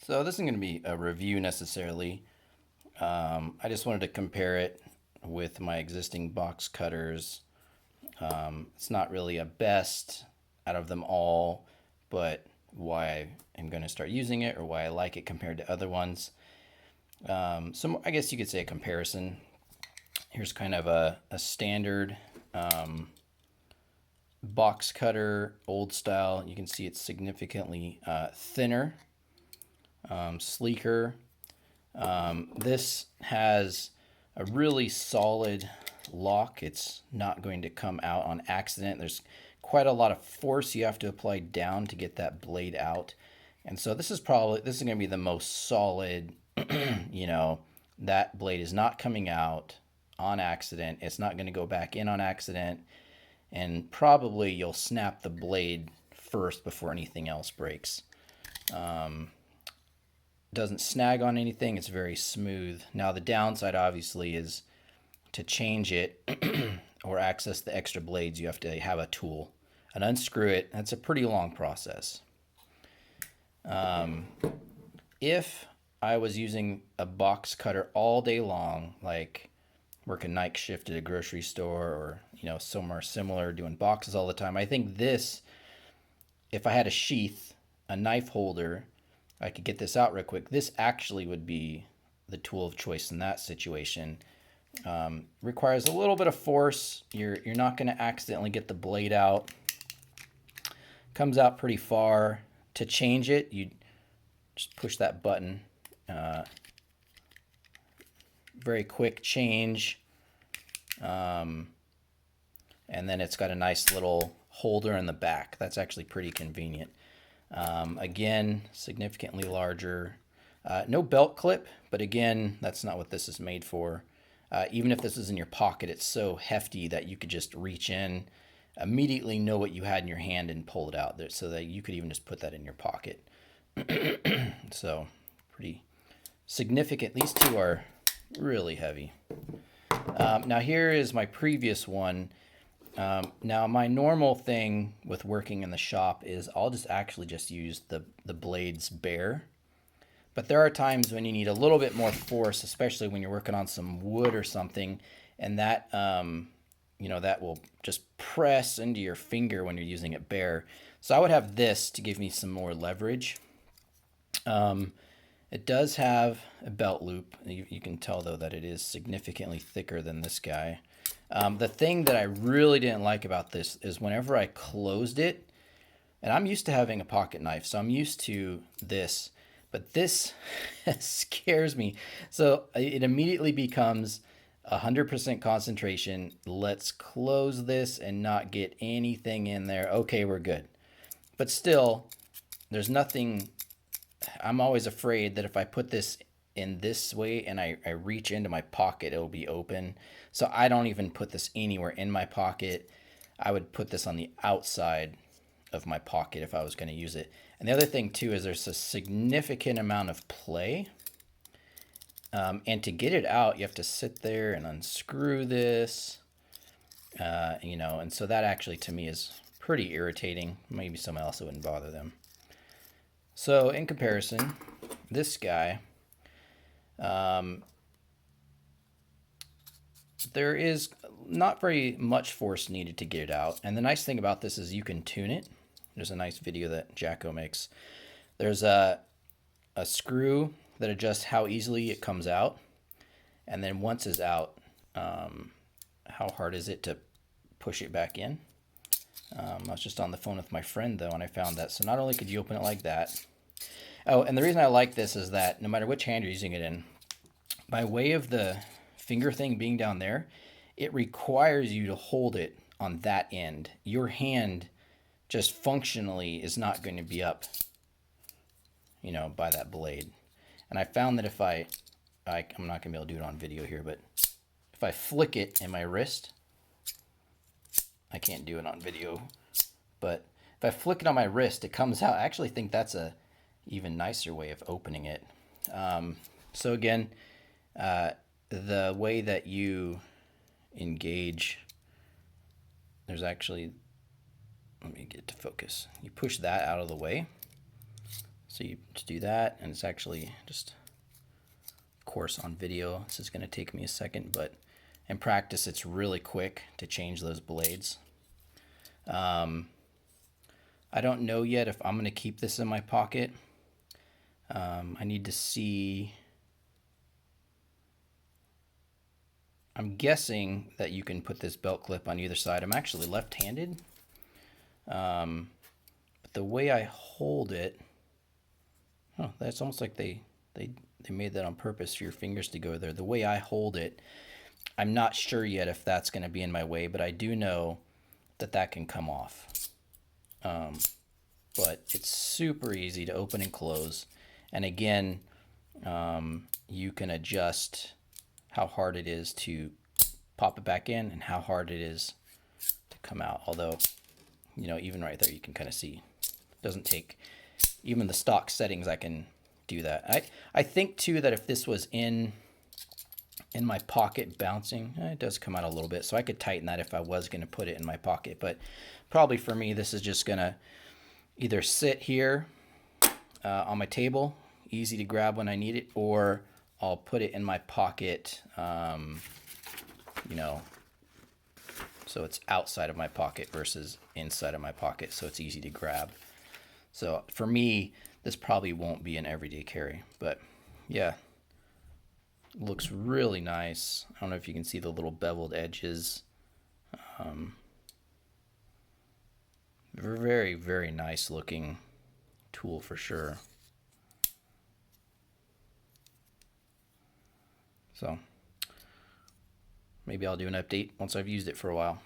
So this isn't going to be a review necessarily. I just wanted to compare it with my existing box cutters. It's not really a best out of them all, but why I am going to start using it or why I like it compared to other ones. So I guess you could say a comparison. Here's kind of a standard box cutter, old style. You can see it's significantly thinner, sleeker. This has a really solid lock. It's not going to come out on accident. There's quite a lot of force you have to apply down to get that blade out. And so this is going to be the most solid, that blade is not coming out on accident. It's not going to go back in on accident. And probably you'll snap the blade first before anything else breaks. Doesn't snag on anything. It's very smooth. Now the downside obviously is to change it or access the extra blades, you have to have a tool and unscrew it. That's a pretty long process. If I was using a box cutter all day long, like working night shift at a grocery store or somewhere similar, doing boxes all the time, I think this, if I had a sheath, a knife holder, I could get this out real quick. This actually would be the tool of choice in that situation. Requires a little bit of force. You're not going to accidentally get the blade out. Comes out pretty far. To change it, you just push that button. Very quick change. And then it's got a nice little holder in the back. That's actually pretty convenient. Again, significantly larger. No belt clip, but again, that's not what this is made for. Even if this is in your pocket, it's so hefty that you could just reach in, immediately know what you had in your hand and pull it out there, so that you could even just put that in your pocket. So pretty significant. These two are really heavy. Now here is my previous one. Now my normal thing with working in the shop is I'll just use the blades bare. But there are times when you need a little bit more force, especially when you're working on some wood or something, and that that will just press into your finger when you're using it bare. So I would have this to give me some more leverage. It does have a belt loop. You can tell though that it is significantly thicker than this guy. The thing that I really didn't like about this is whenever I closed it, and I'm used to having a pocket knife, so I'm used to this, but this scares me. So it immediately becomes 100% concentration. Let's close this and not get anything in there. Okay, we're good. But still, there's nothing. I'm always afraid that if I put this in this way and I reach into my pocket, it'll be open. So I don't even put this anywhere in my pocket. I would put this on the outside of my pocket if I was going to use it. And the other thing too is there's a significant amount of play. And to get it out, you have to sit there and unscrew this, and so that actually to me is pretty irritating. Maybe someone else it wouldn't bother them. So in comparison, this guy, there is not very much force needed to get it out. And the nice thing about this is you can tune it. There's a nice video that Jacko makes. There's a screw that adjusts how easily it comes out. And then once it's out, how hard is it to push it back in? I was just on the phone with my friend though, and I found that. So not only could you open it like that. Oh, and the reason I like this is that no matter which hand you're using it in, by way of the finger thing being down there, it requires you to hold it on that end. Your hand just functionally is not going to be up, by that blade. And I found that if I'm not going to be able to do it on video here, but if I flick it in my wrist, I can't do it on video, but if I flick it on my wrist, it comes out. I actually think that's a even nicer way of opening it. So again, the way that you engage, there's actually, let me get to focus. You push that out of the way. So So you just do that, and it's actually just, of course, on video. This is going to take me a second, but in practice, it's really quick to change those blades. I don't know yet if I'm going to keep this in my pocket. I need to see. I'm guessing that you can put this belt clip on either side. I'm actually left-handed. But the way I hold it, oh, that's almost like they made that on purpose for your fingers to go there. The way I hold it, I'm not sure yet if that's going to be in my way, but I do know that that can come off. But it's super easy to open and close. And again, you can adjust how hard it is to pop it back in and how hard it is to come out. Although, you know, even right there, you can kind of see it doesn't take, even the stock settings, I can do that. I think too that if this was in my pocket bouncing, it does come out a little bit, so I could tighten that if I was going to put it in my pocket. But probably for me, this is just going to either sit here on my table, easy to grab when I need it, or I'll put it in my pocket, you know, so it's outside of my pocket versus inside of my pocket, so it's easy to grab. So for me, this probably won't be an everyday carry, but yeah, looks really nice. I don't know if you can see the little beveled edges. Very, very nice looking tool for sure. So maybe I'll do an update once I've used it for a while.